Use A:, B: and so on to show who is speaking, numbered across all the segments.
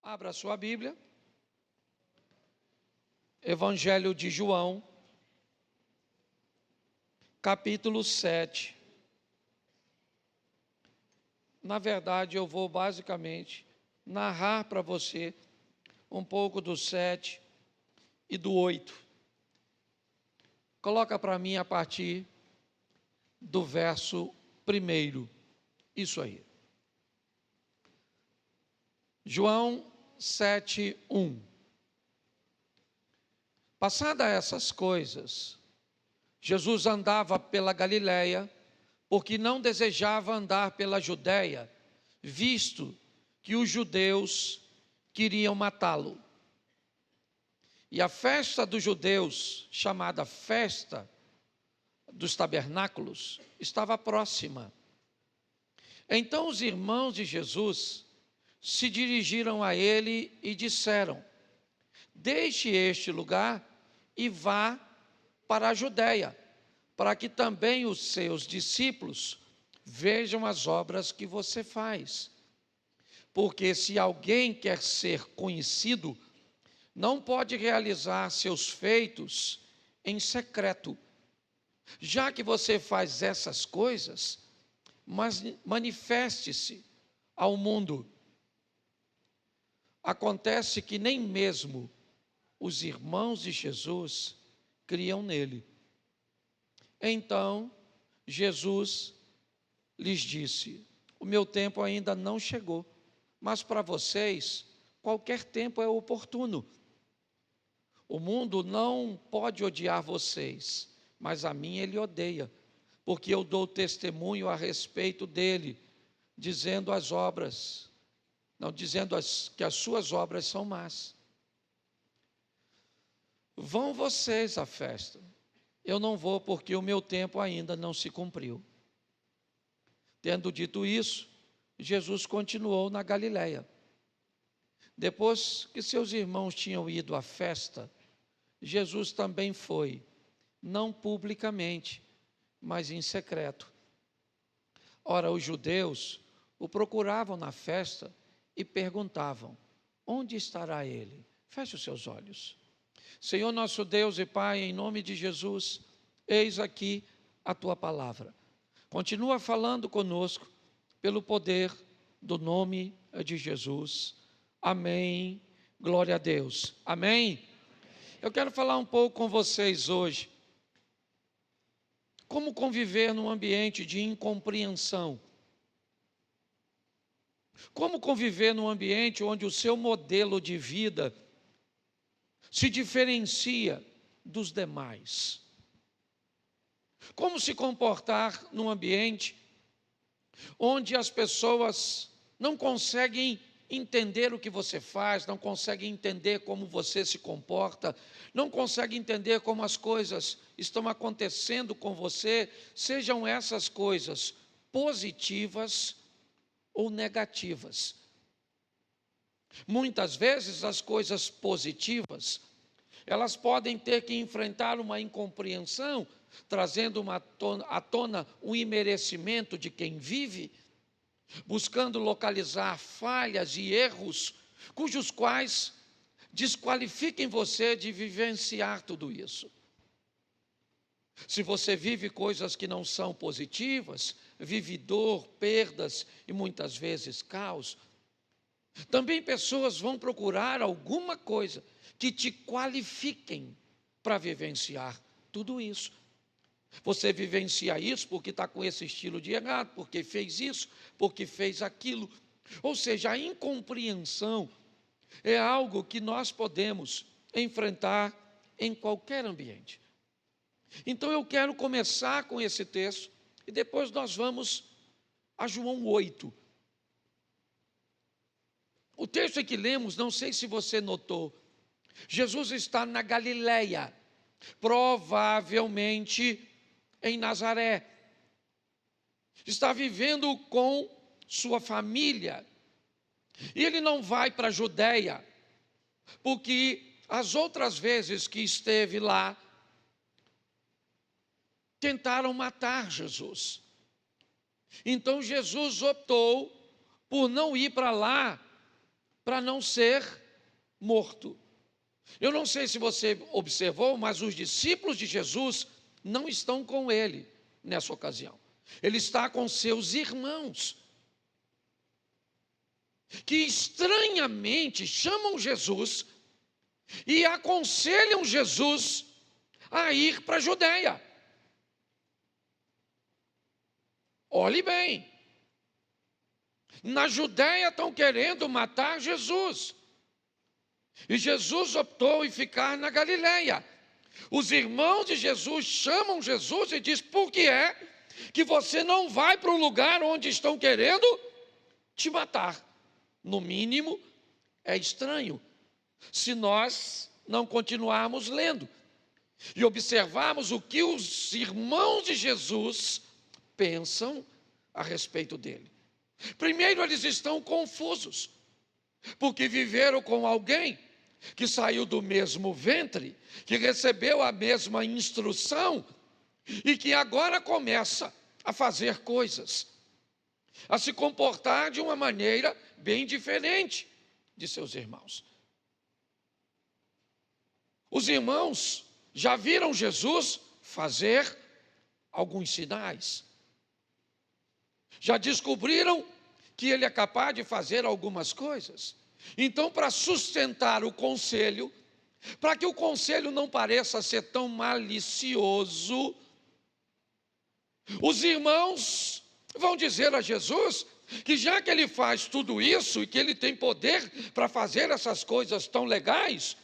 A: Abra sua Bíblia, Evangelho de João, capítulo 7. Na verdade, eu vou basicamente narrar para você um pouco do 7 e do 8. Coloca para mim a partir do verso 1. Isso aí. João 7:1. Passadas essas coisas, Jesus andava pela Galiléia, porque não desejava andar pela Judéia, visto que os judeus queriam matá-lo. E a festa dos judeus, chamada Festa dos Tabernáculos, estava próxima. Então os irmãos de Jesus se dirigiram a ele e disseram: deixe este lugar e vá para a Judéia, para que também os seus discípulos vejam as obras que você faz. Porque se alguém quer ser conhecido, não pode realizar seus feitos em secreto. Já que você faz essas coisas, mas manifeste-se ao mundo. Acontece que nem mesmo os irmãos de Jesus criam nele. Então, Jesus lhes disse: o meu tempo ainda não chegou, mas para vocês, qualquer tempo é oportuno. O mundo não pode odiar vocês, mas a mim ele odeia, porque eu dou testemunho a respeito dele, dizendo que as suas obras são más. Vão vocês à festa. Eu não vou, porque o meu tempo ainda não se cumpriu. Tendo dito isso, Jesus continuou na Galiléia. Depois que seus irmãos tinham ido à festa, Jesus também foi, não publicamente, mas em secreto. Ora, os judeus o procuravam na festa e perguntavam: onde estará ele? Feche os seus olhos. Senhor nosso Deus e Pai, em nome de Jesus, eis aqui a tua palavra. Continua falando conosco pelo poder do nome de Jesus. Amém. Glória a Deus. Amém. Eu quero falar um pouco com vocês hoje. Como conviver num ambiente de incompreensão? Como conviver num ambiente onde o seu modelo de vida se diferencia dos demais? Como se comportar num ambiente onde as pessoas não conseguem entender o que você faz, não conseguem entender como você se comporta, não conseguem entender como as coisas estão acontecendo com você, sejam essas coisas positivas ou negativas. Muitas vezes as coisas positivas, elas podem ter que enfrentar uma incompreensão, trazendo à tona um imerecimento de quem vive, buscando localizar falhas e erros, cujos quais desqualifiquem você de vivenciar tudo isso. Se você vive coisas que não são positivas, vive dor, perdas e muitas vezes caos, também pessoas vão procurar alguma coisa que te qualifiquem para vivenciar tudo isso. Você vivencia isso porque está com esse estilo de errado, porque fez isso, porque fez aquilo. Ou seja, a incompreensão é algo que nós podemos enfrentar em qualquer ambiente. Então eu quero começar com esse texto e depois nós vamos a João 8. O texto que lemos, não sei se você notou, Jesus está na Galiléia, provavelmente em Nazaré. Está vivendo com sua família. E ele não vai para a Judéia, porque as outras vezes que esteve lá, tentaram matar Jesus. Então Jesus optou por não ir para lá, para não ser morto. Eu não sei se você observou, mas os discípulos de Jesus não estão com ele nessa ocasião. Ele está com seus irmãos, que estranhamente chamam Jesus e aconselham Jesus a ir para a Judeia. Olhe bem, na Judeia estão querendo matar Jesus, e Jesus optou em ficar na Galileia. Os irmãos de Jesus chamam Jesus e dizem: por que é que você não vai para o lugar onde estão querendo te matar? No mínimo, é estranho se nós não continuarmos lendo e observarmos o que os irmãos de Jesus pensam a respeito dele. Primeiro, eles estão confusos, porque viveram com alguém que saiu do mesmo ventre, que recebeu a mesma instrução e que agora começa a fazer coisas, a se comportar de uma maneira bem diferente de seus irmãos. Os irmãos já viram Jesus fazer alguns sinais, já descobriram que ele é capaz de fazer algumas coisas. Então, para sustentar o conselho, para que o conselho não pareça ser tão malicioso, os irmãos vão dizer a Jesus que já que ele faz tudo isso e que ele tem poder para fazer essas coisas tão legais,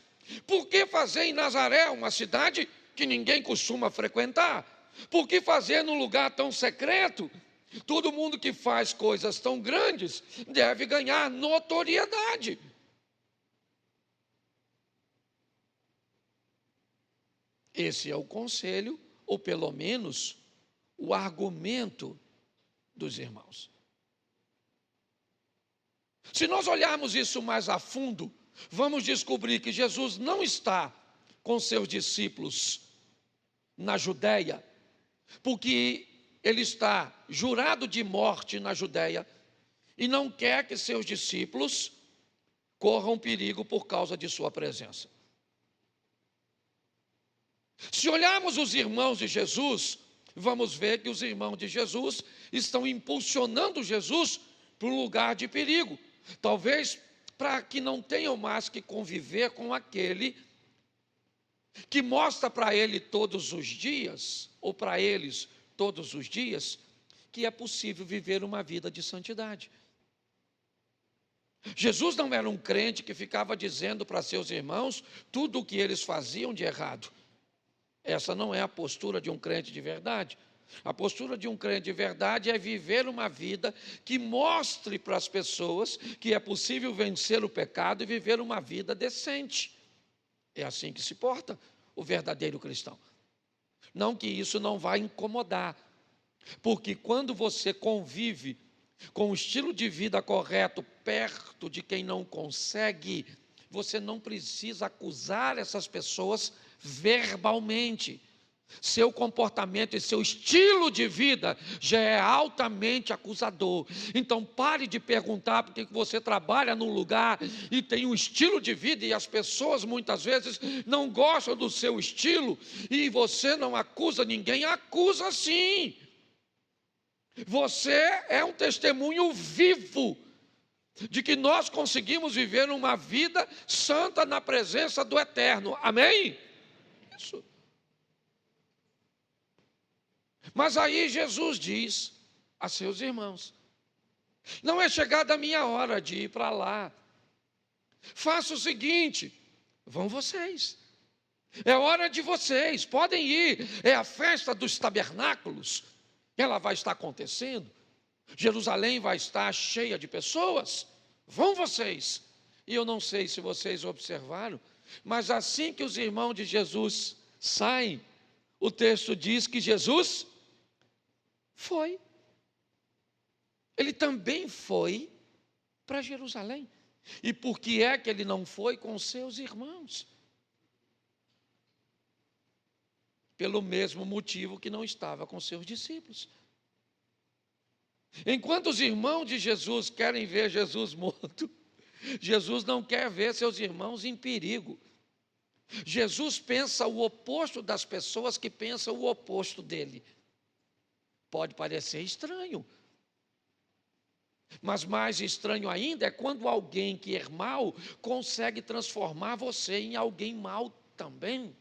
A: por que fazer em Nazaré, uma cidade que ninguém costuma frequentar? Por que fazer num lugar tão secreto? Todo mundo que faz coisas tão grandes deve ganhar notoriedade. Esse é o conselho, ou pelo menos o argumento dos irmãos. Se nós olharmos isso mais a fundo, vamos descobrir que Jesus não está com seus discípulos na Judeia, porque ele está jurado de morte na Judeia e não quer que seus discípulos corram perigo por causa de sua presença. Se olharmos os irmãos de Jesus, vamos ver que os irmãos de Jesus estão impulsionando Jesus para um lugar de perigo, talvez para que não tenham mais que conviver com aquele que mostra para ele todos os dias, ou para eles todos os dias, que é possível viver uma vida de santidade. Jesus não era um crente que ficava dizendo para seus irmãos tudo o que eles faziam de errado. Essa não é a postura de um crente de verdade. A postura de um crente de verdade é viver uma vida que mostre para as pessoas que é possível vencer o pecado e viver uma vida decente. É assim que se porta o verdadeiro cristão. Não que isso não vai incomodar, porque quando você convive com o estilo de vida correto perto de quem não consegue, você não precisa acusar essas pessoas verbalmente. Seu comportamento e seu estilo de vida já é altamente acusador. Então pare de perguntar porque você trabalha num lugar e tem um estilo de vida e as pessoas muitas vezes não gostam do seu estilo e você não acusa ninguém. Acusa sim. Você é um testemunho vivo de que nós conseguimos viver uma vida santa na presença do Eterno. Amém? Isso. Mas aí Jesus diz a seus irmãos: não é chegada a minha hora de ir para lá. Faça o seguinte, vão vocês. É hora de vocês, podem ir. É a festa dos tabernáculos. Ela vai estar acontecendo. Jerusalém vai estar cheia de pessoas. Vão vocês. E eu não sei se vocês observaram, mas assim que os irmãos de Jesus saem, o texto diz que Jesus foi. Ele também foi para Jerusalém. E por que é que ele não foi com seus irmãos? Pelo mesmo motivo que não estava com seus discípulos. Enquanto os irmãos de Jesus querem ver Jesus morto, Jesus não quer ver seus irmãos em perigo. Jesus pensa o oposto das pessoas que pensam o oposto dele. Pode parecer estranho, mas mais estranho ainda é quando alguém que é mau consegue transformar você em alguém mau também.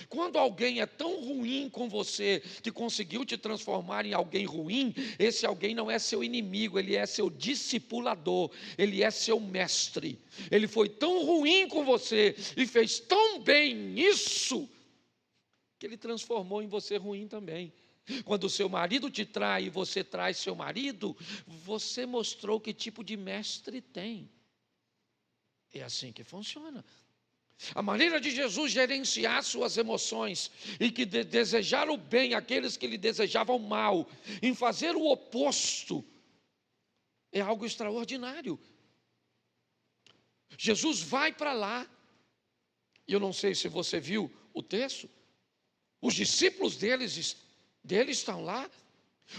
A: Quando alguém é tão ruim com você que conseguiu te transformar em alguém ruim, esse alguém não é seu inimigo, ele é seu discipulador, ele é seu mestre. Ele foi tão ruim com você e fez tão bem isso, que ele transformou em você ruim também. Quando o seu marido te trai e você trai seu marido, você mostrou que tipo de mestre tem. É assim que funciona. A maneira de Jesus gerenciar suas emoções e que desejar o bem àqueles que lhe desejavam o mal, em fazer o oposto, é algo extraordinário. Jesus vai para lá, e eu não sei se você viu o texto, os discípulos dele estão lá,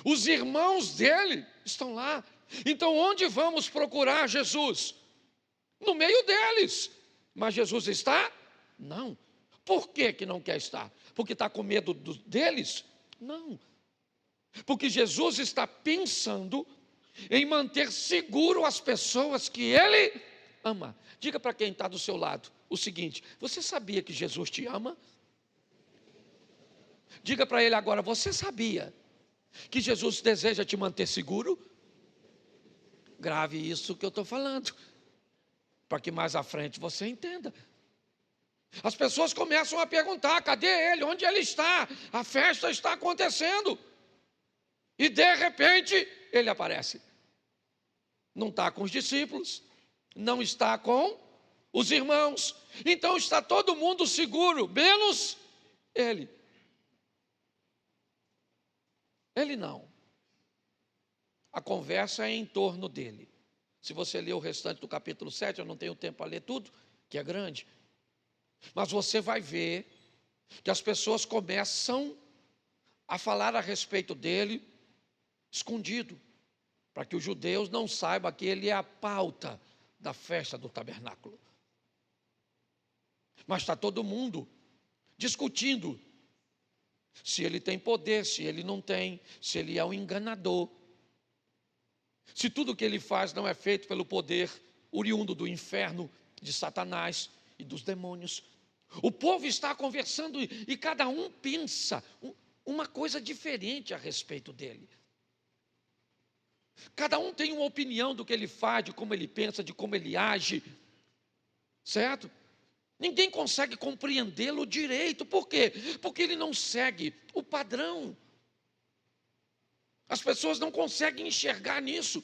A: os irmãos dele estão lá. Então onde vamos procurar Jesus? No meio deles. Mas Jesus está? Não. Por que não quer estar? Porque está com medo deles? Não. Porque Jesus está pensando em manter seguro as pessoas que Ele ama. Diga para quem está do seu lado o seguinte: você sabia que Jesus te ama? Diga para ele agora: você sabia que Jesus deseja te manter seguro? Grave isso que eu estou falando, para que mais à frente você entenda. As pessoas começam a perguntar: cadê ele? Onde ele está? A festa está acontecendo. E de repente, ele aparece. Não está com os discípulos, não está com os irmãos. Então está todo mundo seguro, menos ele. Ele não. A conversa é em torno dele. Se você ler o restante do capítulo 7, eu não tenho tempo para ler tudo, que é grande. Mas você vai ver que as pessoas começam a falar a respeito dele escondido, para que os judeus não saibam que ele é a pauta da festa do tabernáculo. Mas está todo mundo discutindo se ele tem poder, se ele não tem, se ele é um enganador, se tudo o que ele faz não é feito pelo poder oriundo do inferno, de Satanás e dos demônios. O povo está conversando e cada um pensa uma coisa diferente a respeito dele. Cada um tem uma opinião do que ele faz, de como ele pensa, de como ele age, certo? Ninguém consegue compreendê-lo direito. Por quê? Porque ele não segue o padrão. As pessoas não conseguem enxergar nisso.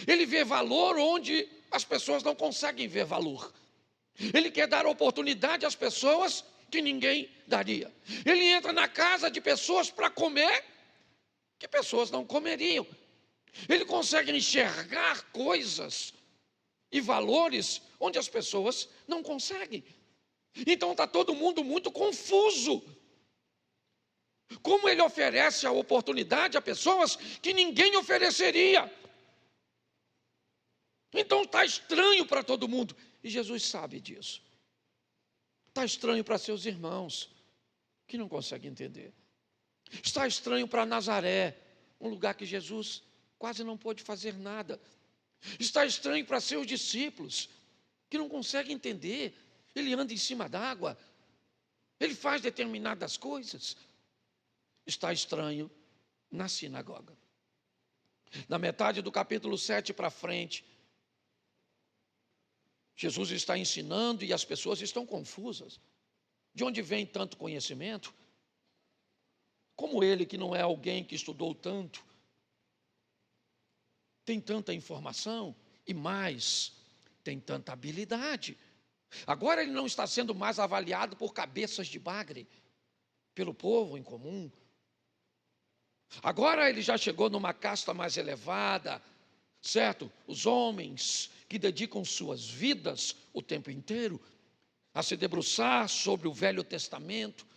A: Ele vê valor onde as pessoas não conseguem ver valor. Ele quer dar oportunidade às pessoas que ninguém daria. Ele entra na casa de pessoas para comer que pessoas não comeriam. Ele consegue enxergar coisas e valores onde as pessoas não conseguem. Então está todo mundo muito confuso. Como ele oferece a oportunidade a pessoas que ninguém ofereceria. Então está estranho para todo mundo. E Jesus sabe disso. Está estranho para seus irmãos, que não conseguem entender. Está estranho para Nazaré, um lugar que Jesus quase não pôde fazer nada. Está estranho para seus discípulos, que não conseguem entender. Ele anda em cima d'água, ele faz determinadas coisas. Está estranho na sinagoga. Na metade do capítulo 7 para frente, Jesus está ensinando e as pessoas estão confusas. De onde vem tanto conhecimento? Como ele, que não é alguém que estudou tanto, tem tanta informação e mais, tem tanta habilidade. Agora ele não está sendo mais avaliado por cabeças de bagre, pelo povo em comum. Agora ele já chegou numa casta mais elevada, certo? Os homens que dedicam suas vidas o tempo inteiro a se debruçar sobre o Velho Testamento,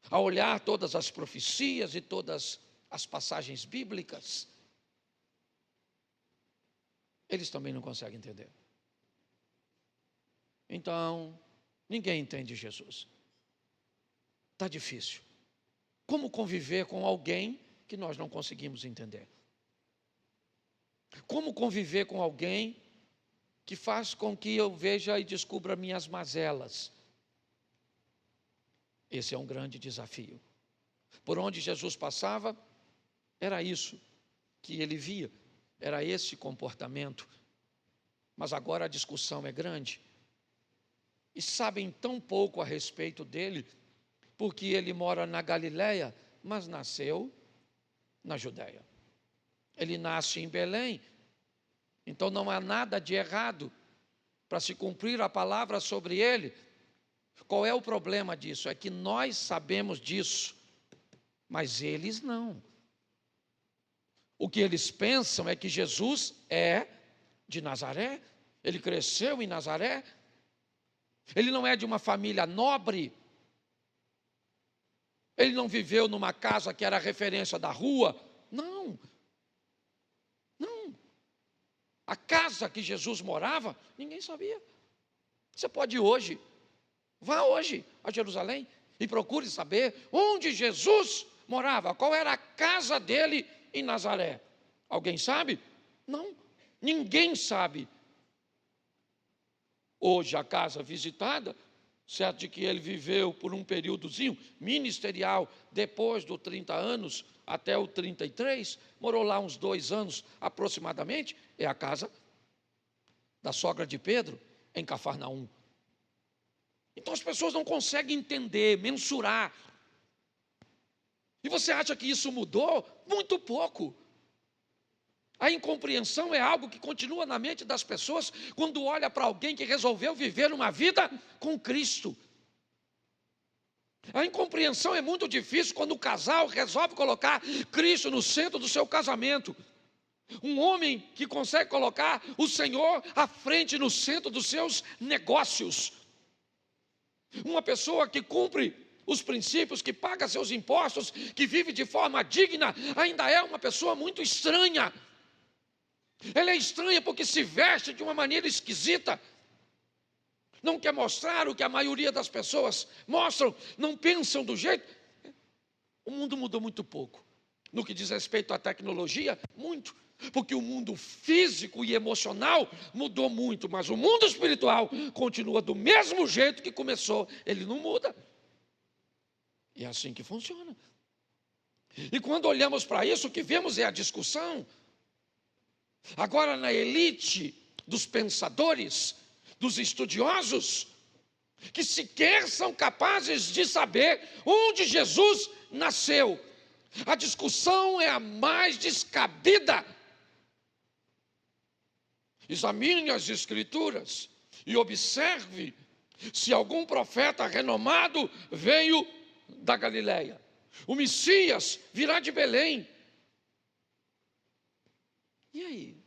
A: a olhar todas as profecias e todas as passagens bíblicas. eles também não conseguem entender. Então, ninguém entende Jesus. Está difícil. Como conviver com alguém que nós não conseguimos entender? Como conviver com alguém que faz com que eu veja e descubra minhas mazelas? Esse é um grande desafio. Por onde Jesus passava, era isso que ele via, era esse comportamento. Mas agora a discussão é grande. E sabem tão pouco a respeito dele, porque ele mora na Galileia, mas nasceu na Judéia. Ele nasce em Belém, então não há nada de errado para se cumprir a palavra sobre ele. Qual é o problema disso? É que nós sabemos disso, mas eles não. O que eles pensam é que Jesus é de Nazaré, ele cresceu em Nazaré, ele não é de uma família nobre, ele não viveu numa casa que era referência da rua, não. A casa que Jesus morava, ninguém sabia. Você pode ir hoje, vá hoje a Jerusalém e procure saber onde Jesus morava, qual era a casa dele em Nazaré. Alguém sabe? Não, ninguém sabe. Hoje a casa visitada, certo de que ele viveu por um períodozinho ministerial, depois dos 30 anos até o 33, morou lá uns 2 anos aproximadamente, é a casa da sogra de Pedro, em Cafarnaum. Então as pessoas não conseguem entender, mensurar. E você acha que isso mudou? Muito pouco. A incompreensão é algo que continua na mente das pessoas quando olha para alguém que resolveu viver uma vida com Cristo. A incompreensão é muito difícil quando o casal resolve colocar Cristo no centro do seu casamento. Um homem que consegue colocar o Senhor à frente, no centro dos seus negócios. Uma pessoa que cumpre os princípios, que paga seus impostos, que vive de forma digna, ainda é uma pessoa muito estranha. Ela é estranha porque se veste de uma maneira esquisita. Não quer mostrar o que a maioria das pessoas mostram, não pensam do jeito. O mundo mudou muito pouco. No que diz respeito à tecnologia, muito. Porque o mundo físico e emocional mudou muito, mas o mundo espiritual continua do mesmo jeito que começou. Ele não muda. E é assim que funciona. E quando olhamos para isso, o que vemos é a discussão. Agora na elite dos pensadores, dos estudiosos, que sequer são capazes de saber onde Jesus nasceu. A discussão é a mais descabida. Examine as Escrituras e observe se algum profeta renomado veio da Galileia. O Messias virá de Belém. E aí?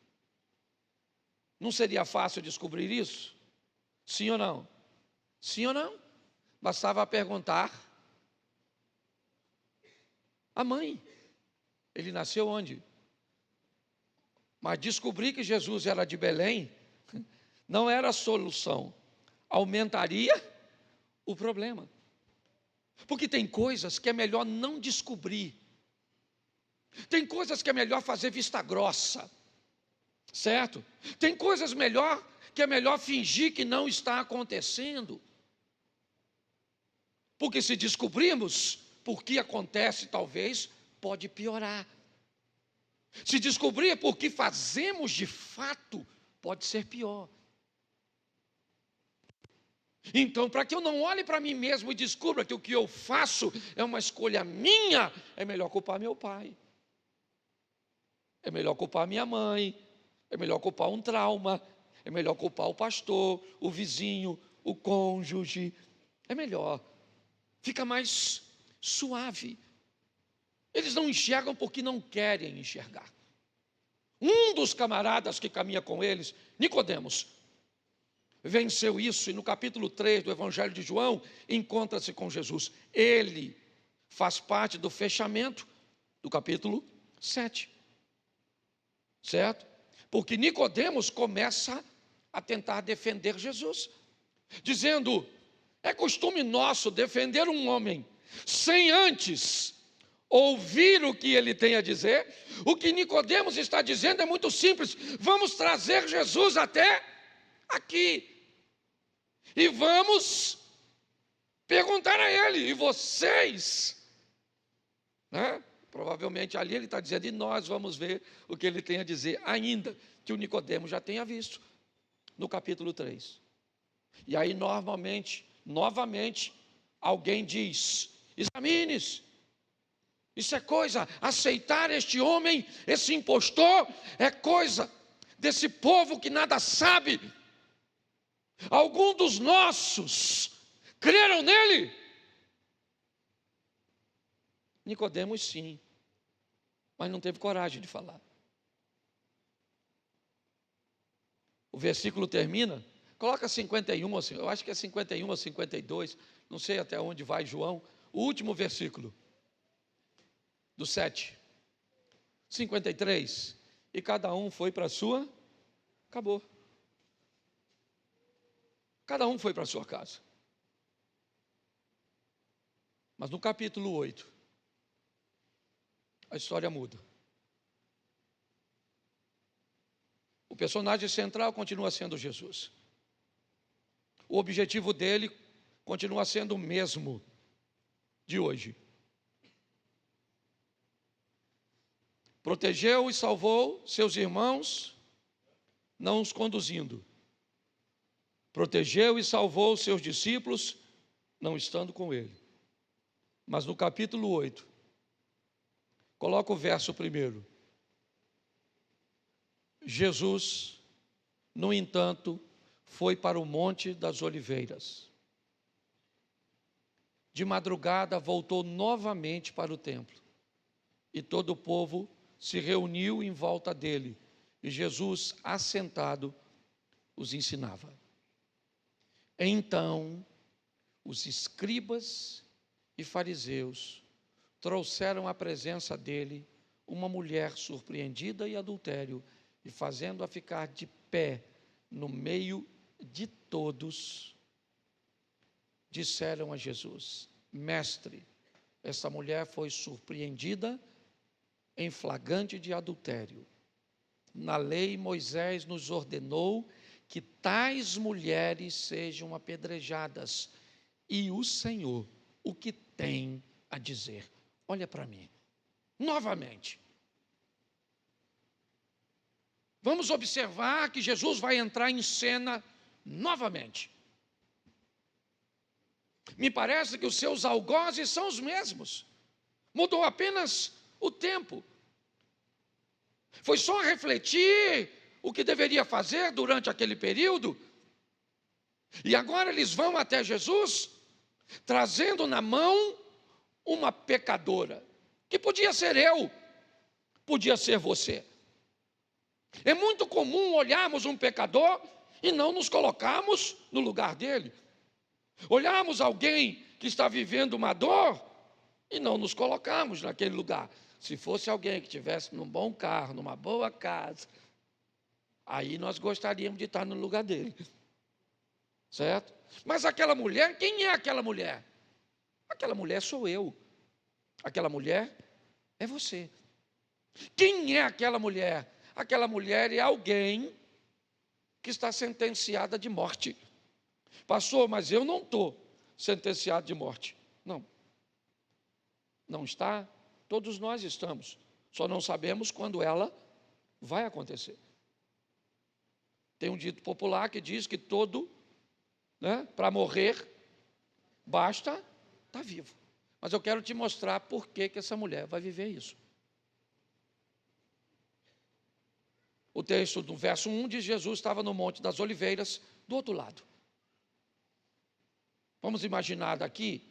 A: Não seria fácil descobrir isso? Sim ou não? Sim ou não? Bastava perguntar a mãe. Ele nasceu onde? Mas descobrir que Jesus era de Belém não era a solução. Aumentaria o problema. Porque tem coisas que é melhor não descobrir. Tem coisas que é melhor fazer vista grossa. Certo? Tem coisas que é melhor fingir que não está acontecendo. Porque se descobrirmos por que acontece, talvez pode piorar. Se descobrir por que fazemos de fato, pode ser pior. Então, para que eu não olhe para mim mesmo e descubra que o que eu faço é uma escolha minha, é melhor culpar meu pai. É melhor culpar minha mãe. É melhor culpar um trauma. É melhor culpar o pastor, o vizinho, o cônjuge. É melhor. Fica mais suave. Eles não enxergam porque não querem enxergar. Um dos camaradas que caminha com eles, Nicodemos, venceu isso e no capítulo 3 do Evangelho de João, encontra-se com Jesus. Ele faz parte do fechamento do capítulo 7. Certo? Porque Nicodemos começa a tentar defender Jesus, dizendo: é costume nosso defender um homem sem antes ouvir o que ele tem a dizer. O que Nicodemos está dizendo é muito simples: vamos trazer Jesus até aqui e vamos perguntar a ele, e vocês, né? Provavelmente ali ele está dizendo, e nós vamos ver o que ele tem a dizer, ainda que o Nicodemos já tenha visto no capítulo 3. E aí novamente, alguém diz: examine-se, isso é coisa, aceitar este homem, esse impostor, é coisa desse povo que nada sabe. Algum dos nossos creram nele? Nicodemos sim, mas não teve coragem de falar. O versículo termina, coloca 51, eu acho que é 51 a 52, não sei até onde vai João, o último versículo, do 7, 53, e cada um foi para a sua, acabou. Cada um foi para a sua casa. Mas no capítulo 8, a história muda. O personagem central continua sendo Jesus. O objetivo dele continua sendo o mesmo de hoje. Protegeu e salvou seus irmãos, não os conduzindo. Protegeu e salvou seus discípulos, não estando com ele. Mas no capítulo 8, coloca o verso primeiro. Jesus, no entanto, foi para o Monte das Oliveiras. De madrugada voltou novamente para o templo, e todo o povo se reuniu em volta dele, e Jesus, assentado, os ensinava. Então, os escribas e fariseus trouxeram à presença dele uma mulher surpreendida em adultério, e fazendo-a ficar de pé no meio de todos, disseram a Jesus: Mestre, essa mulher foi surpreendida em flagrante de adultério. Na lei, Moisés nos ordenou que tais mulheres sejam apedrejadas. E o Senhor, o que tem a dizer? Olha para mim, novamente. Vamos observar que Jesus vai entrar em cena novamente. Me parece que os seus algozes são os mesmos. Mudou apenas o tempo. Foi só refletir o que deveria fazer durante aquele período. E agora eles vão até Jesus, trazendo na mão uma pecadora, que podia ser eu, podia ser você. É muito comum olharmos um pecador e não nos colocarmos no lugar dele. Olharmos alguém que está vivendo uma dor e não nos colocarmos naquele lugar. Se fosse alguém que estivesse num bom carro, numa boa casa, aí nós gostaríamos de estar no lugar dele. Certo? Mas aquela mulher, quem é aquela mulher? Aquela mulher sou eu. Aquela mulher é você. Quem é aquela mulher? Aquela mulher é alguém que está sentenciada de morte. Pastor, mas eu não estou sentenciado de morte. Não. Não está? Todos nós estamos. Só não sabemos quando ela vai acontecer. Tem um dito popular que diz que para morrer, basta estar vivo. Mas eu quero te mostrar por que essa mulher vai viver isso. O texto do verso 1 diz: Jesus estava no Monte das Oliveiras, do outro lado. Vamos imaginar daqui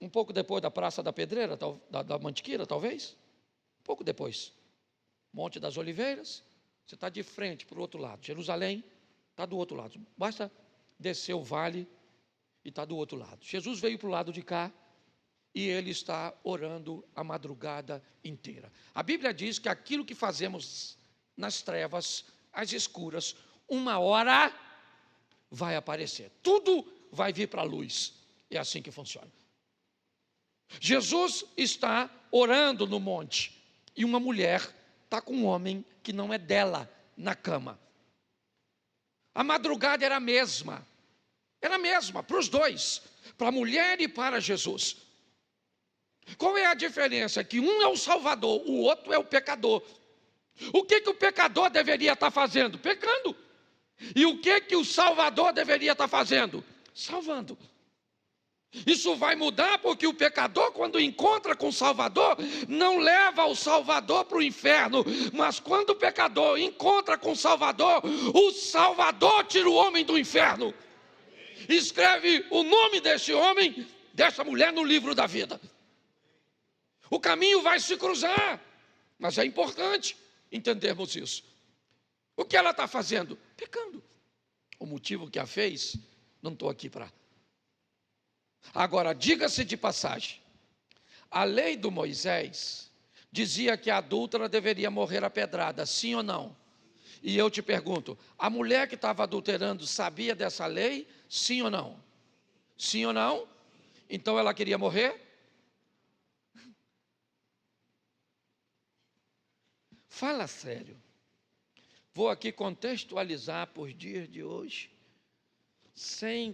A: um pouco depois da Praça da Pedreira, da Mantiqueira, talvez, um pouco depois. Monte das Oliveiras, você está de frente para o outro lado. Jerusalém está do outro lado. Basta descer o vale e está do outro lado. Jesus veio para o lado de cá e ele está orando a madrugada inteira. A Bíblia diz que aquilo que fazemos nas trevas, às escuras, uma hora vai aparecer. Tudo vai vir para a luz. É assim que funciona. Jesus está orando no monte e uma mulher está com um homem que não é dela na cama. A madrugada era a mesma para os dois, para a mulher e para Jesus. Qual é a diferença? Que um é o Salvador, o outro é o pecador. O que o pecador deveria estar fazendo? Pecando. E o que o Salvador deveria estar fazendo? Salvando. Isso vai mudar porque o pecador, quando encontra com o Salvador, não leva o Salvador para o inferno, mas quando o pecador encontra com o Salvador tira o homem do inferno. Escreve o nome desse homem, dessa mulher no livro da vida. O caminho vai se cruzar, mas é importante entendermos isso. O que ela está fazendo? Pecando. O motivo que a fez, não estou aqui para. Agora, diga-se de passagem, a lei do Moisés dizia que a adúltera deveria morrer a pedrada, sim ou não? E eu te pergunto, a mulher que estava adulterando sabia dessa lei, sim ou não? Sim ou não? Então ela queria morrer? Fala sério. Vou aqui contextualizar por dias de hoje,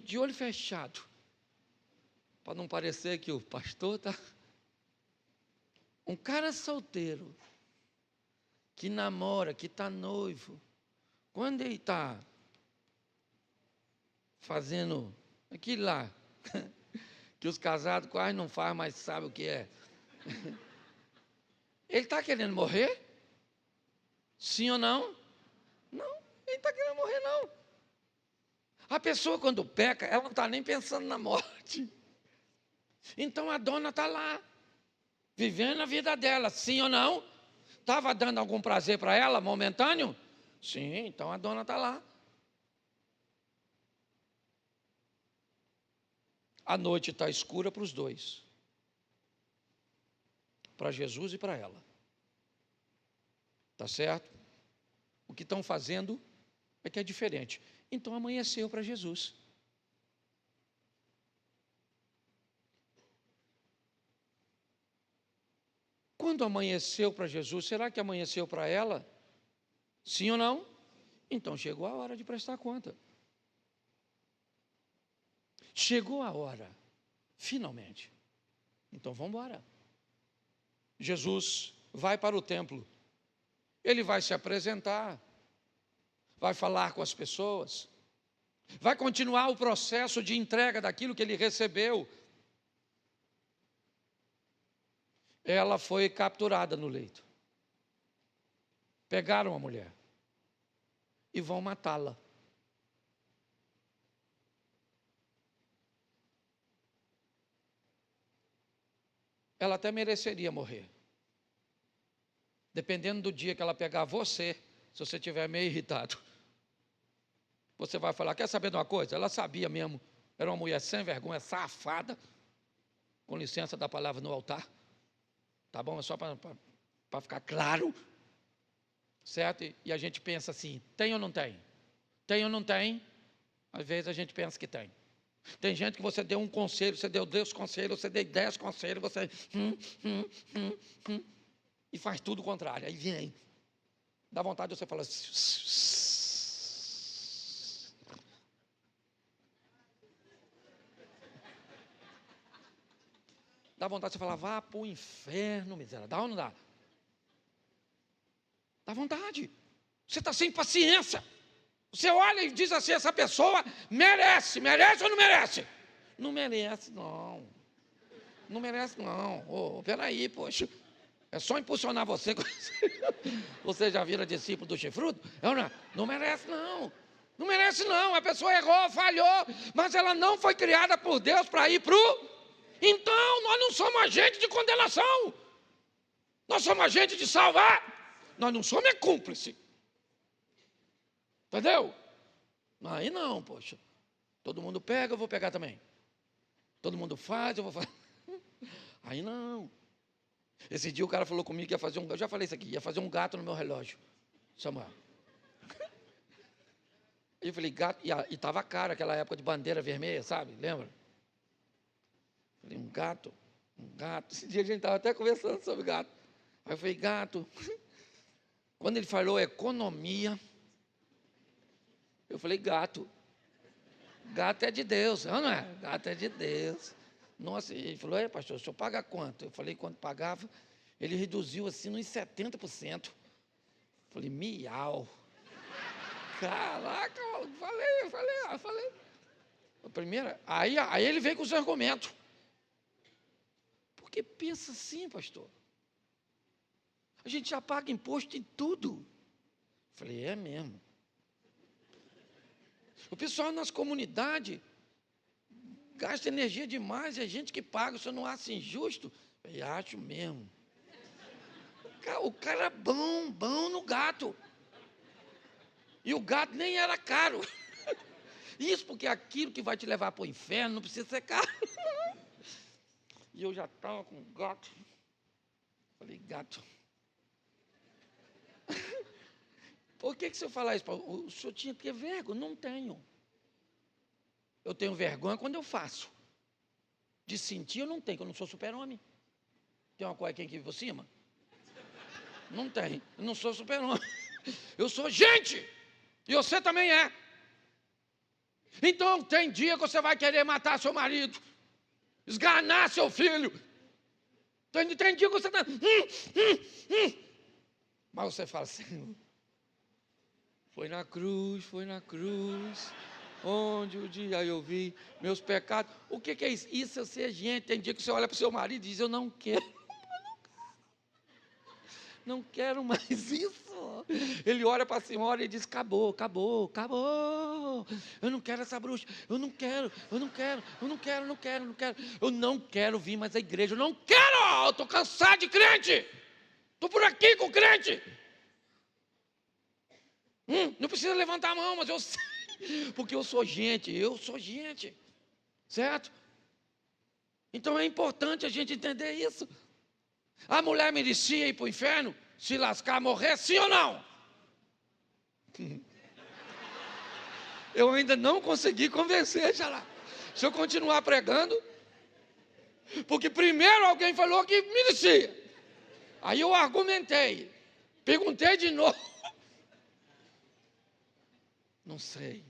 A: de olho fechado, para não parecer que o pastor está. Um cara solteiro, que namora, que está noivo, quando ele está fazendo aquilo lá, que os casados quase não fazem, mas sabem o que é. Ele está querendo morrer? Sim ou não? Não, ele não está querendo morrer, não. A pessoa, quando peca, ela não está nem pensando na morte. Então a dona está lá, vivendo a vida dela, sim ou não? Estava dando algum prazer para ela, momentâneo? Sim, então a dona está lá. A noite está escura para os dois. Para Jesus e para ela. Está certo? O que estão fazendo é que é diferente. Então amanheceu para Jesus. Quando amanheceu para Jesus, será que amanheceu para ela? Sim ou não? Então chegou a hora de prestar conta. Chegou a hora, finalmente. Então vamos embora. Jesus vai para o templo. Ele vai se apresentar, vai falar com as pessoas, vai continuar o processo de entrega daquilo que ele recebeu. Ela foi capturada no leito. Pegaram a mulher e vão matá-la. Ela até mereceria morrer. Dependendo do dia que ela pegar você, se você estiver meio irritado, você vai falar, quer saber de uma coisa? Ela sabia mesmo, era uma mulher sem vergonha, safada, com licença da palavra no altar. Tá bom? É só para ficar claro, certo? E a gente pensa assim, tem ou não tem? Tem ou não tem? Às vezes a gente pensa que tem. Tem gente que você deu um conselho, você deu 10 conselhos, você deu 10 conselhos, você e faz tudo o contrário. Aí vem, dá vontade de você falar dá vontade de você falar, vá para o inferno, miséria. Dá ou não dá? Dá vontade. Você está sem paciência. Você olha e diz assim, essa pessoa merece ou não merece? Não merece, não. Não merece, não. Oh, peraí, poxa. É só impulsionar você. Você já vira discípulo do chifrudo? Não merece, não. Não merece, não. A pessoa errou, falhou, mas ela não foi criada por Deus para ir para o... Então, nós não somos agente de condenação. Nós somos agente de salvar. Nós não somos cúmplice. Entendeu? Aí não, poxa. Todo mundo pega, eu vou pegar também. Todo mundo faz, eu vou fazer. Aí não. Esse dia o cara falou comigo que ia fazer eu já falei isso aqui, ia fazer um gato no meu relógio, Samuel. Eu falei, gato, e estava caro aquela época de bandeira vermelha, sabe? Lembra? Falei, um gato. Esse dia a gente estava até conversando sobre gato. Aí eu falei, gato. Quando ele falou economia, eu falei, gato. Gato é de Deus, não é? Gato é de Deus. Nossa, ele falou, pastor, o senhor paga quanto? Eu falei, quanto pagava? Ele reduziu assim nos 70%. Eu falei, miau. Caraca, falei. A primeira, aí ele veio com os argumentos. Porque pensa assim, pastor. A gente já paga imposto em tudo. Falei, é mesmo. O pessoal nas comunidades gasta energia demais, e a gente que paga, o senhor não acha injusto? Eu acho mesmo. O cara é bom no gato. E o gato nem era caro. Isso porque aquilo que vai te levar para o inferno não precisa ser caro. E eu já estava com gato. Falei, gato. Por que o senhor fala isso? O senhor tinha que ter vergonha? Não tenho. Eu tenho vergonha quando eu faço. De sentir eu não tenho, porque eu não sou super-homem. Tem uma cuequinha aqui por cima? Não tem. Eu não sou super-homem. Eu sou gente. E você também é. Então tem dia que você vai querer matar seu marido, esganar seu filho. Tem dia que você está... Mas você fala assim, foi na cruz, onde o dia eu vi meus pecados. O que é isso? Isso é ser gente. Tem dia que você olha para o seu marido e diz, eu não quero. Não quero mais isso. Ele olha para a senhora e diz, acabou. Eu não quero essa bruxa. Eu não quero vir mais à igreja. Eu não quero. Estou cansado de crente. Estou por aqui com crente. Não precisa levantar a mão, mas eu sei. Porque eu sou gente. Certo? Então é importante a gente entender isso. A mulher merecia ir para o inferno, se lascar, morrer, sim ou não? Eu ainda não consegui convencer, Xará. Se eu continuar pregando, porque primeiro alguém falou que merecia. Aí eu argumentei, perguntei de novo. Não sei,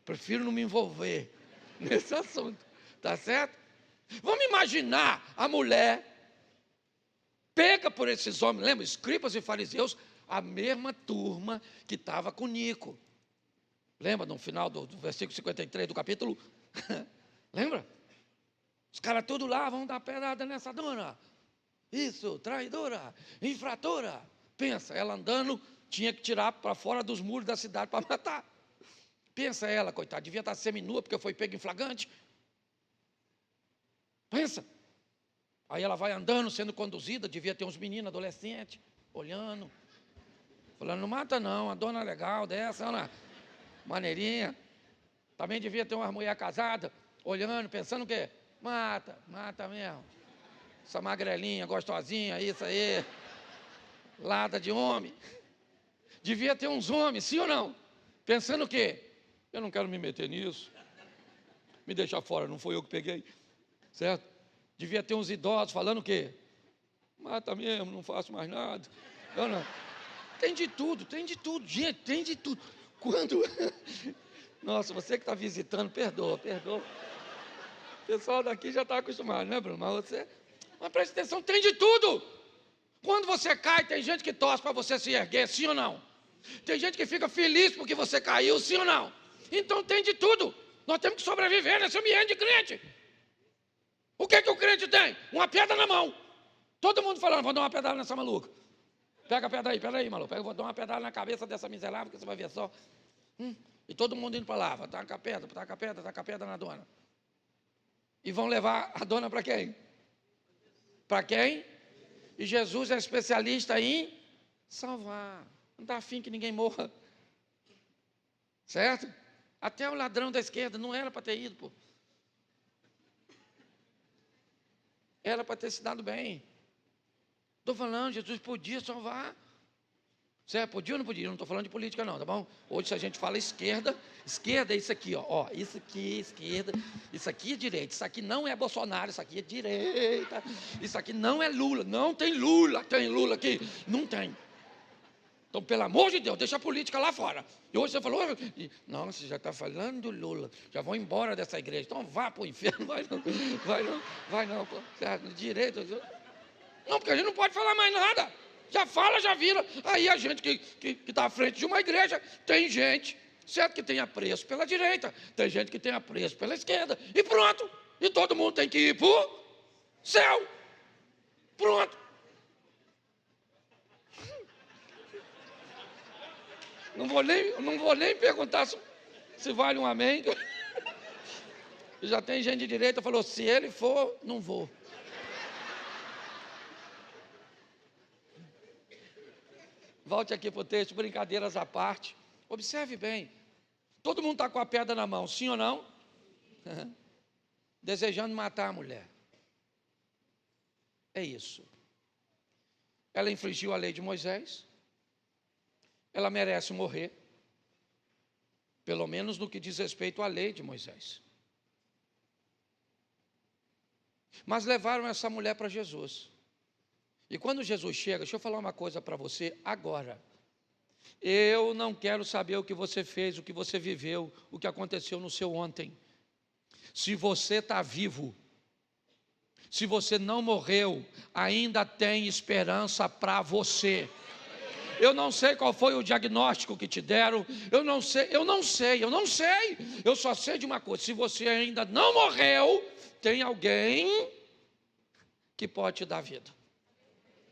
A: prefiro não me envolver nesse assunto, tá certo? Vamos imaginar a mulher pega por esses homens, lembra, escribas e fariseus, a mesma turma que estava com Nico. Lembra no final do versículo 53 do capítulo? Lembra? Os caras todos lá vão dar pedrada nessa dona. Isso, traidora, infratora. Pensa, ela andando, tinha que tirar para fora dos muros da cidade para matar. Pensa ela, coitada, devia estar seminua porque foi pega em flagrante. Pensa. Aí ela vai andando, sendo conduzida, devia ter uns meninos, adolescentes, olhando, falando, não mata não, a dona legal dessa, Ana, maneirinha. Também devia ter uma mulher casada, olhando, pensando o quê? Mata mesmo. Essa magrelinha, gostosinha, isso aí, lada de homem. Devia ter uns homens, sim ou não? Pensando o quê? Eu não quero me meter nisso. Me deixa fora, não foi eu que peguei, certo? Devia ter uns idosos falando o quê? Mata mesmo, não faço mais nada. Não. Tem de tudo, gente, tem de tudo. Quando... Nossa, você que está visitando, perdoa. O pessoal daqui já está acostumado, né, Bruno? Mas preste atenção, tem de tudo. Quando você cai, tem gente que torce para você se erguer, sim ou não? Tem gente que fica feliz porque você caiu, sim ou não? Então tem de tudo. Nós temos que sobreviver nesse ambiente de crente. O que o crente tem? Uma pedra na mão. Todo mundo falando, vou dar uma pedrada nessa maluca. Pega a pedra aí, maluco. Vou dar uma pedrada na cabeça dessa miserável, que você vai ver só. E todo mundo indo para lá, taca a pedra na dona. E vão levar a dona para quem? Para quem? E Jesus é especialista em salvar. Não dá fim que ninguém morra. Certo? Até o ladrão da esquerda não era para ter ido, pô. Era para ter se dado bem. Estou falando, Jesus podia salvar. Certo? Podia ou não podia? Eu não estou falando de política não, tá bom? Hoje se a gente fala esquerda, esquerda é isso aqui, ó, isso aqui é esquerda, isso aqui é direita, isso aqui não é Bolsonaro, isso aqui é direita, isso aqui não é Lula, não tem Lula aqui, não tem. Então, pelo amor de Deus, deixa a política lá fora. E hoje você falou, não, você já está falando do Lula, já vão embora dessa igreja, então vá para o inferno, vai não, certo? Direito, não, porque a gente não pode falar mais nada. Já fala, já vira. Aí a gente que está à frente de uma igreja, tem gente, certo, que tem apreço pela direita, tem gente que tem apreço pela esquerda, e pronto. E todo mundo tem que ir para o céu. Pronto. Não vou nem perguntar se vale um amém. Já tem gente de direita que falou, se ele for, não vou. Volte aqui para o texto, brincadeiras à parte. Observe bem. Todo mundo está com a pedra na mão, sim ou não? Desejando matar a mulher. É isso. Ela infringiu a lei de Moisés. Ela merece morrer. Pelo menos no que diz respeito à lei de Moisés. Mas levaram essa mulher para Jesus. E quando Jesus chega, deixa eu falar uma coisa para você agora. Eu não quero saber o que você fez, o que você viveu, o que aconteceu no seu ontem. Se você está vivo, se você não morreu, ainda tem esperança para você. Eu não sei qual foi o diagnóstico que te deram, eu não sei. Eu só sei de uma coisa, se você ainda não morreu, tem alguém que pode te dar vida.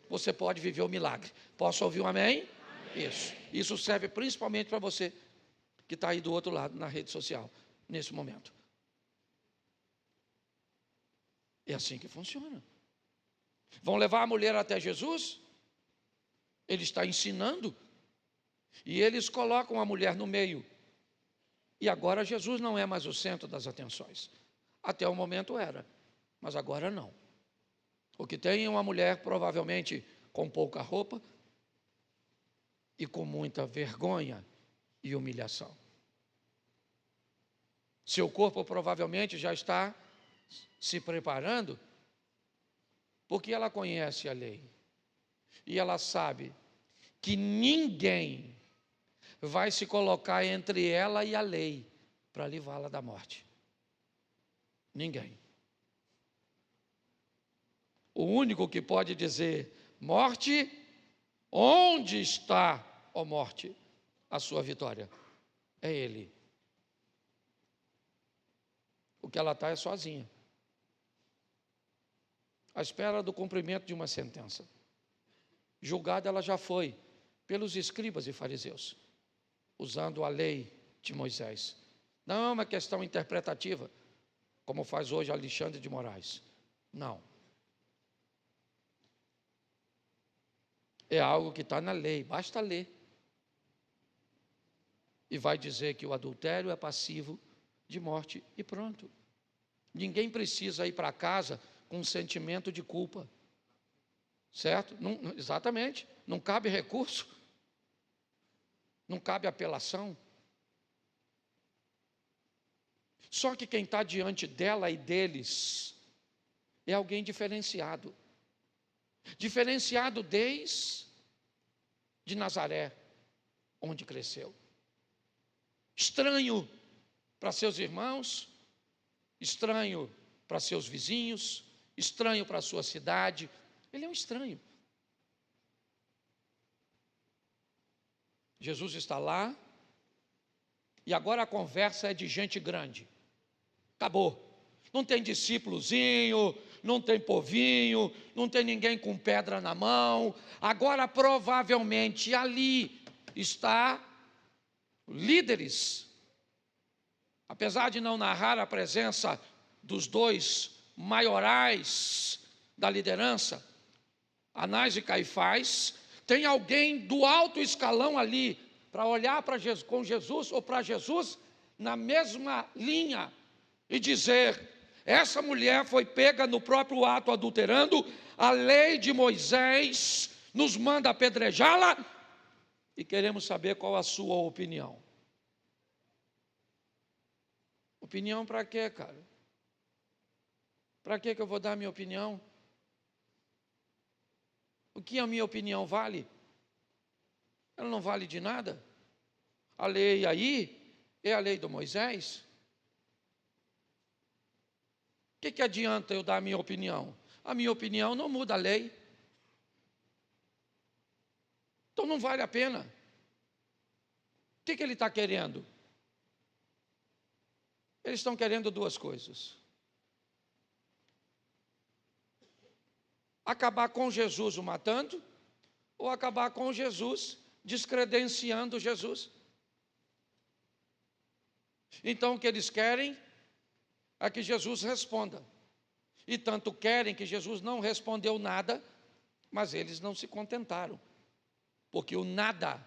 A: Você pode viver o milagre. Posso ouvir um amém? Amém. Isso serve principalmente para você que está aí do outro lado, na rede social, nesse momento. É assim que funciona. Vão levar a mulher até Jesus? Ele está ensinando. E eles colocam a mulher no meio. E agora Jesus não é mais o centro das atenções. Até o momento era, mas agora não. O que tem é uma mulher provavelmente com pouca roupa e com muita vergonha e humilhação. Seu corpo provavelmente já está se preparando, porque ela conhece a lei. E ela sabe que ninguém vai se colocar entre ela e a lei para livrá-la da morte. Ninguém. O único que pode dizer, morte, onde está, ó morte, a sua vitória? É Ele. O que ela está é sozinha, à espera do cumprimento de uma sentença. Julgada ela já foi pelos escribas e fariseus, usando a lei de Moisés. Não é uma questão interpretativa, como faz hoje Alexandre de Moraes. Não. É algo que está na lei, basta ler. E vai dizer que o adultério é passivo de morte e pronto. Ninguém precisa ir para casa com um sentimento de culpa. Certo? Não, exatamente. Não cabe recurso. Não cabe apelação. Só que quem está diante dela e deles é alguém diferenciado. Diferenciado desde de Nazaré, onde cresceu. Estranho para seus irmãos, estranho para seus vizinhos, estranho para a sua cidade. Ele é um estranho. Jesus está lá, e agora a conversa é de gente grande. Acabou. Não tem discípulozinho, não tem povinho, não tem ninguém com pedra na mão. Agora provavelmente ali está líderes. Apesar de não narrar a presença dos dois maiorais da liderança, Anás e Caifás, tem alguém do alto escalão ali para olhar para com Jesus ou para Jesus na mesma linha e dizer: Essa mulher foi pega no próprio ato adulterando, a lei de Moisés nos manda apedrejá-la, e queremos saber qual a sua opinião. Opinião para quê, cara? Para que eu vou dar minha opinião? O que a minha opinião vale? Ela não vale de nada. A lei aí é a lei de Moisés. O que adianta eu dar a minha opinião? A minha opinião não muda a lei. Então não vale a pena. O que ele está querendo? Eles estão querendo duas coisas: acabar com Jesus o matando, ou acabar com Jesus descredenciando Jesus. Então o que eles querem é que Jesus responda. E tanto querem que Jesus não respondeu nada, mas eles não se contentaram, porque o nada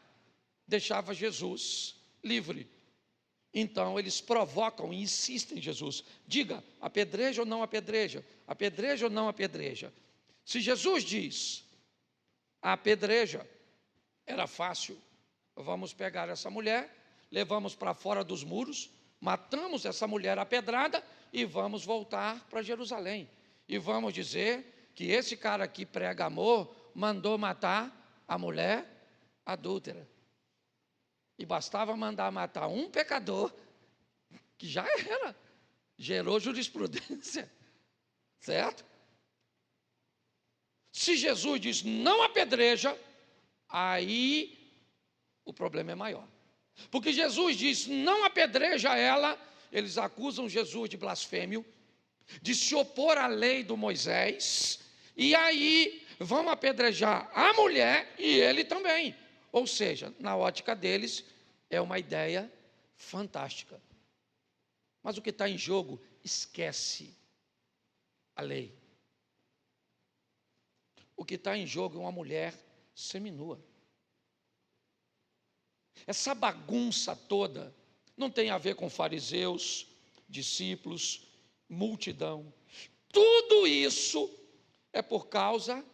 A: deixava Jesus livre. Então eles provocam e insistem em Jesus: diga, apedreja ou não apedreja? Apedreja ou não apedreja? Se Jesus diz, apedreja, era fácil. Vamos pegar essa mulher, levamos para fora dos muros, matamos essa mulher à pedrada e vamos voltar para Jerusalém. E vamos dizer que esse cara que prega amor mandou matar a mulher adúltera. E bastava mandar matar um pecador, que já era, gerou jurisprudência, certo? Se Jesus diz não apedreja, aí o problema é maior. Porque Jesus diz não apedreja ela, eles acusam Jesus de blasfêmio, de se opor à lei do Moisés, e aí vão apedrejar a mulher e ele também. Ou seja, na ótica deles, é uma ideia fantástica. Mas o que está em jogo, esquece a lei. O que está em jogo é uma mulher seminua. Essa bagunça toda não tem a ver com fariseus, discípulos, multidão. Tudo isso é por causa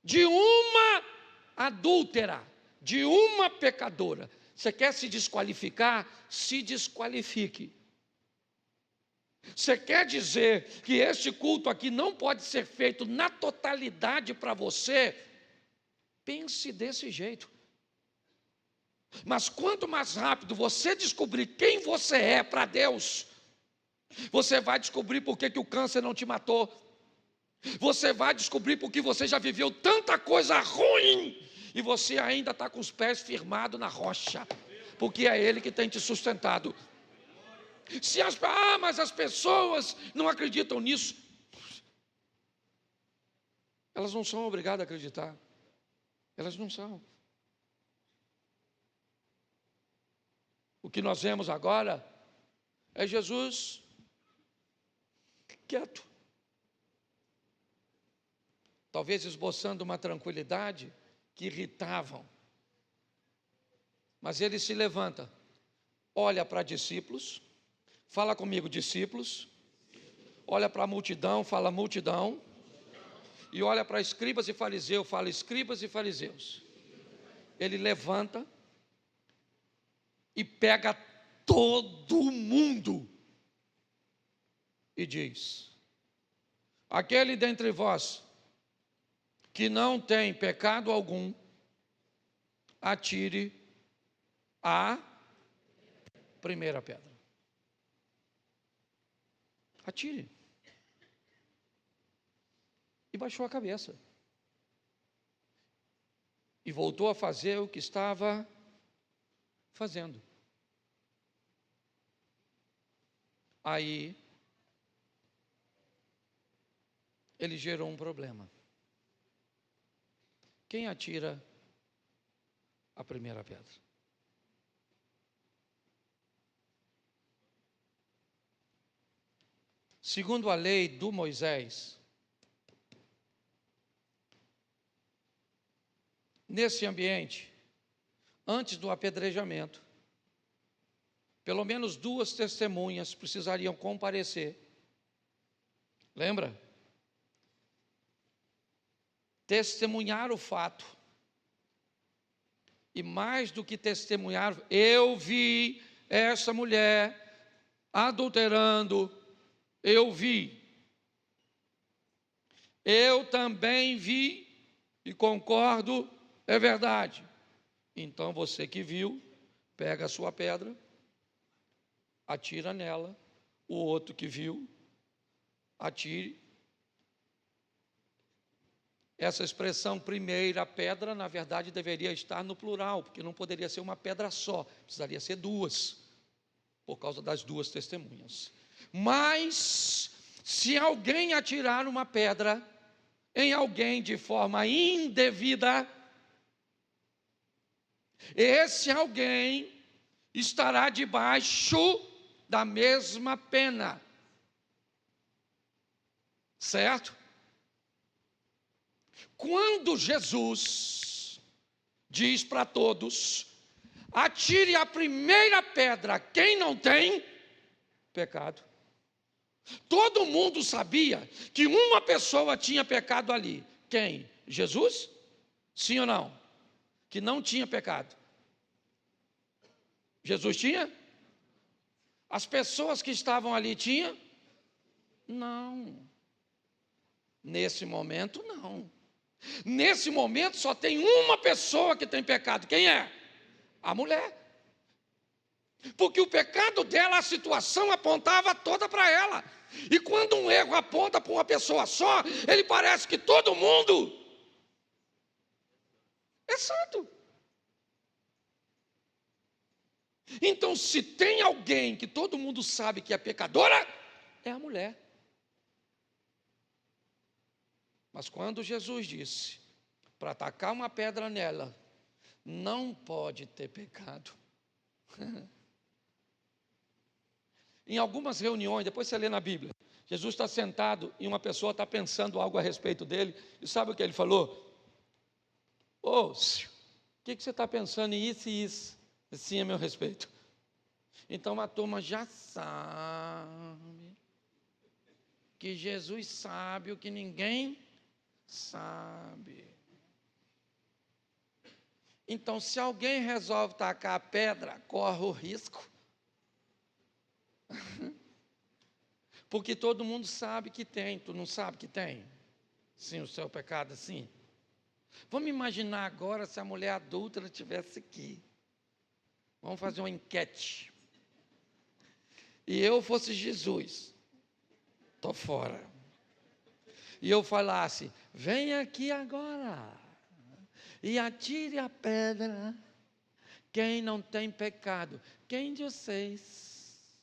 A: de uma adúltera, de uma pecadora. Você quer se desqualificar? Se desqualifique. Você quer dizer que este culto aqui não pode ser feito na totalidade para você? Pense desse jeito. Mas quanto mais rápido você descobrir quem você é para Deus, você vai descobrir por que o câncer não te matou. Você vai descobrir porque você já viveu tanta coisa ruim e você ainda está com os pés firmados na rocha, porque é Ele que tem te sustentado. Mas as pessoas não acreditam nisso. Elas não são obrigadas a acreditar. Elas não são. O que nós vemos agora é Jesus quieto, talvez esboçando uma tranquilidade que irritavam. Mas ele se levanta, olha para discípulos, fala comigo, discípulos, olha para a multidão, fala multidão, e olha para escribas e fariseus, fala escribas e fariseus. Ele levanta e pega todo mundo e diz: aquele dentre vós que não tem pecado algum, atire a primeira pedra. Atire. E baixou a cabeça. E voltou a fazer o que estava fazendo. Aí, ele gerou um problema. Quem atira a primeira pedra? Segundo a lei do Moisés, nesse ambiente, antes do apedrejamento, pelo menos 2 testemunhas precisariam comparecer Lembra? Testemunhar o fato. E mais do que testemunhar, eu vi essa mulher adulterando, eu vi. Eu também vi e concordo, é verdade. Então você que viu, pega a sua pedra, atira nela, o outro que viu, atire. Essa expressão primeira pedra, na verdade, deveria estar no plural, porque não poderia ser uma pedra só, precisaria ser duas, por causa das duas testemunhas. Mas, se alguém atirar uma pedra em alguém de forma indevida, esse alguém estará debaixo da mesma pena. Certo? Quando Jesus diz para todos: atire a primeira pedra quem não tem pecado. Todo mundo sabia que uma pessoa tinha pecado ali. Quem? Jesus? Sim ou não? Que não tinha pecado. Jesus tinha? As pessoas que estavam ali tinham? Não. Nesse momento, não. Nesse momento só tem uma pessoa que tem pecado. Quem é? A mulher. Porque o pecado dela, a situação apontava toda para ela. E quando um erro aponta para uma pessoa só, ele parece que todo mundo é santo. Então, se tem alguém que todo mundo sabe que é pecadora, é a mulher. Mas quando Jesus disse para atacar uma pedra nela, não pode ter pecado. Em algumas reuniões, depois você lê na Bíblia, Jesus está sentado e uma pessoa está pensando algo a respeito dele, e sabe o que ele falou? O que você está pensando em isso e isso? Assim, a meu respeito. Então a turma já sabe que Jesus sabe o que ninguém sabe. Então, se alguém resolve tacar a pedra, corre o risco. Porque todo mundo sabe que tem, tu não sabe que tem? Sim, o seu pecado, sim. Vamos imaginar agora se a mulher adulta estivesse aqui. Vamos fazer uma enquete. E eu fosse Jesus, estou fora. E eu falasse: vem aqui agora e atire a pedra quem não tem pecado. Quem de vocês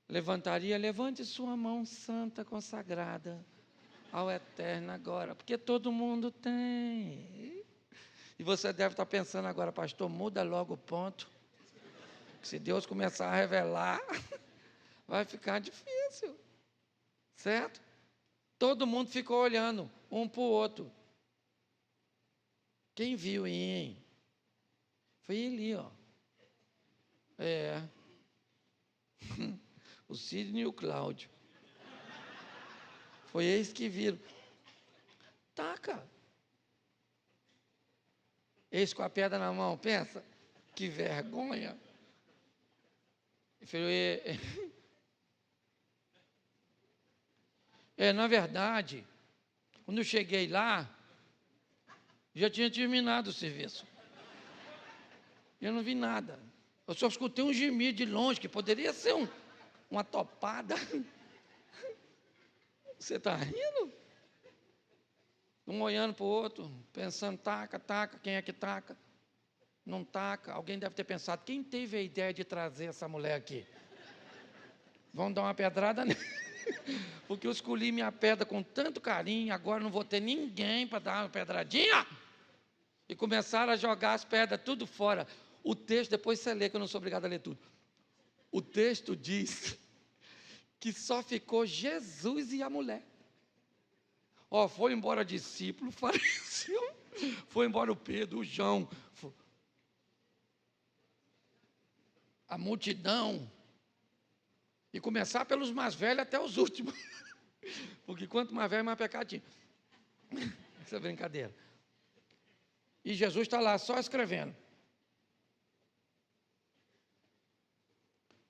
A: levantaria? Levante sua mão santa, consagrada ao Eterno agora, porque todo mundo tem. E você deve estar pensando agora: pastor, muda logo o ponto. Se Deus começar a revelar, vai ficar difícil, certo? Todo mundo ficou olhando um para o outro. Quem viu, hein? Foi ele, ó. É. O Sidney e o Cláudio. Foi eles que viram. Taca. Eles com a pedra na mão, pensa. Que vergonha. Na verdade, quando eu cheguei lá, já tinha terminado o serviço. Eu não vi nada. Eu só escutei um gemido de longe, que poderia ser uma topada. Você está rindo? Um olhando para o outro, pensando: taca, taca, quem é que taca? Não taca. Alguém deve ter pensado: quem teve a ideia de trazer essa mulher aqui? Vão dar uma pedrada nele. Porque eu escolhi minha pedra com tanto carinho, agora não vou ter ninguém para dar uma pedradinha. E começaram a jogar as pedras tudo fora. O texto, depois você lê, que eu não sou obrigado a ler tudo. O texto diz que só ficou Jesus e a mulher. Foi embora discípulo, faleceu. Foi embora o Pedro, o João. A multidão. E começar pelos mais velhos até os últimos. Porque quanto mais velho, mais pecado tinha. Essa é brincadeira. E Jesus está lá só escrevendo.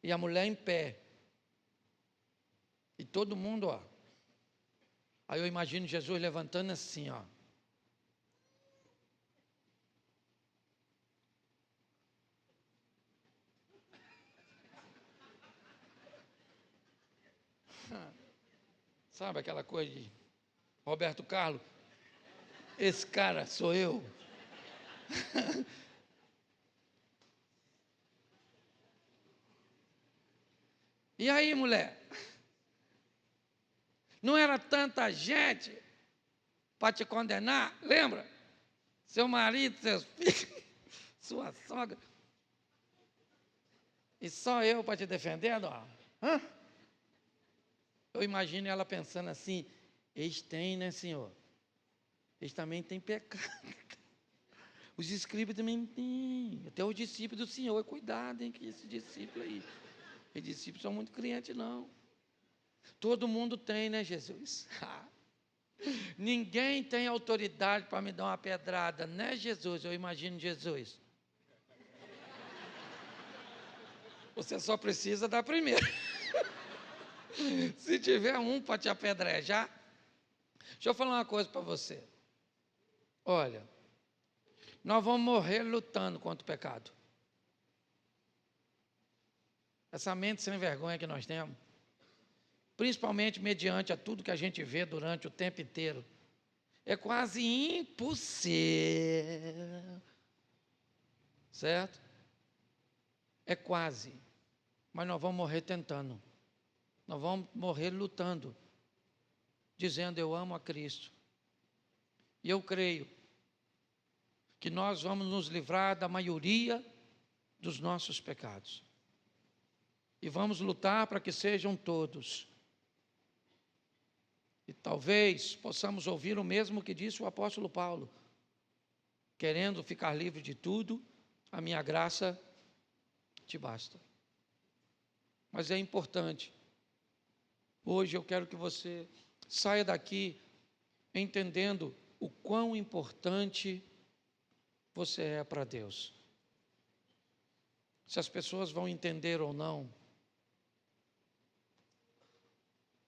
A: E a mulher em pé. E todo mundo, ó. Aí eu imagino Jesus levantando assim, ó. Sabe aquela coisa de Roberto Carlos? Esse cara sou eu. E aí, mulher? Não era tanta gente para te condenar? Lembra? Seu marido, seus filhos, sua sogra. E só eu para te defender, ó. Hã? Eu imagino ela pensando assim, eles têm, né, Senhor? Eles também têm pecado. Os escribas também têm. Até os discípulos do Senhor. Cuidado, hein, que esses discípulos aí. Os discípulos são muito crentes, não. Todo mundo tem, né, Jesus? Ninguém tem autoridade para me dar uma pedrada, né, Jesus? Eu imagino Jesus. Você só precisa da primeira. Se tiver um para te apedrejar. Deixa eu falar uma coisa para você. Olha, nós vamos morrer lutando contra o pecado. Essa mente sem vergonha que nós temos, principalmente mediante a tudo que a gente vê durante o tempo inteiro, é quase impossível. Certo? É quase. Mas nós vamos morrer tentando. Nós vamos morrer lutando, dizendo eu amo a Cristo. E eu creio que nós vamos nos livrar da maioria dos nossos pecados. E vamos lutar para que sejam todos. E talvez possamos ouvir o mesmo que disse o apóstolo Paulo: querendo ficar livre de tudo, a minha graça te basta. Mas é importante. Hoje eu quero que você saia daqui entendendo o quão importante você é para Deus. Se as pessoas vão entender ou não,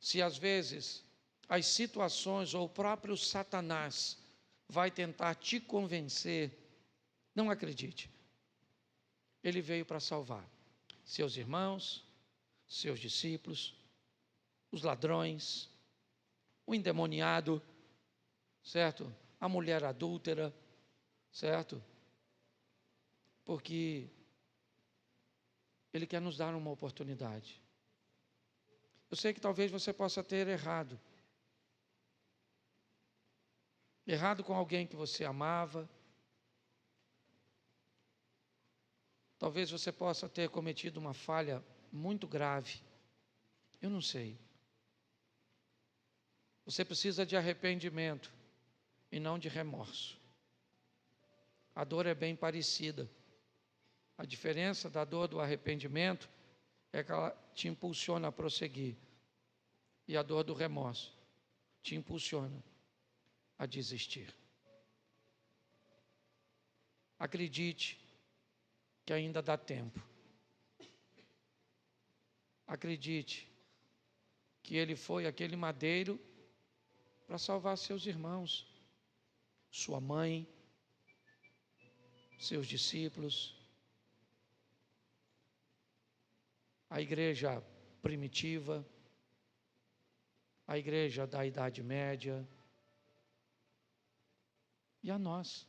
A: se às vezes as situações ou o próprio Satanás vai tentar te convencer, não acredite. Ele veio para salvar seus irmãos, seus discípulos, os ladrões, o endemoniado, certo? A mulher adúltera, certo? Porque Ele quer nos dar uma oportunidade. Eu sei que talvez você possa ter errado. Errado com alguém que você amava. Talvez você possa ter cometido uma falha muito grave. Eu não sei. Você precisa de arrependimento e não de remorso. A dor é bem parecida. A diferença da dor do arrependimento é que ela te impulsiona a prosseguir. E a dor do remorso te impulsiona a desistir. Acredite que ainda dá tempo. Acredite que Ele foi aquele madeiro para salvar seus irmãos, sua mãe, seus discípulos, a igreja primitiva, a igreja da Idade Média e a nós.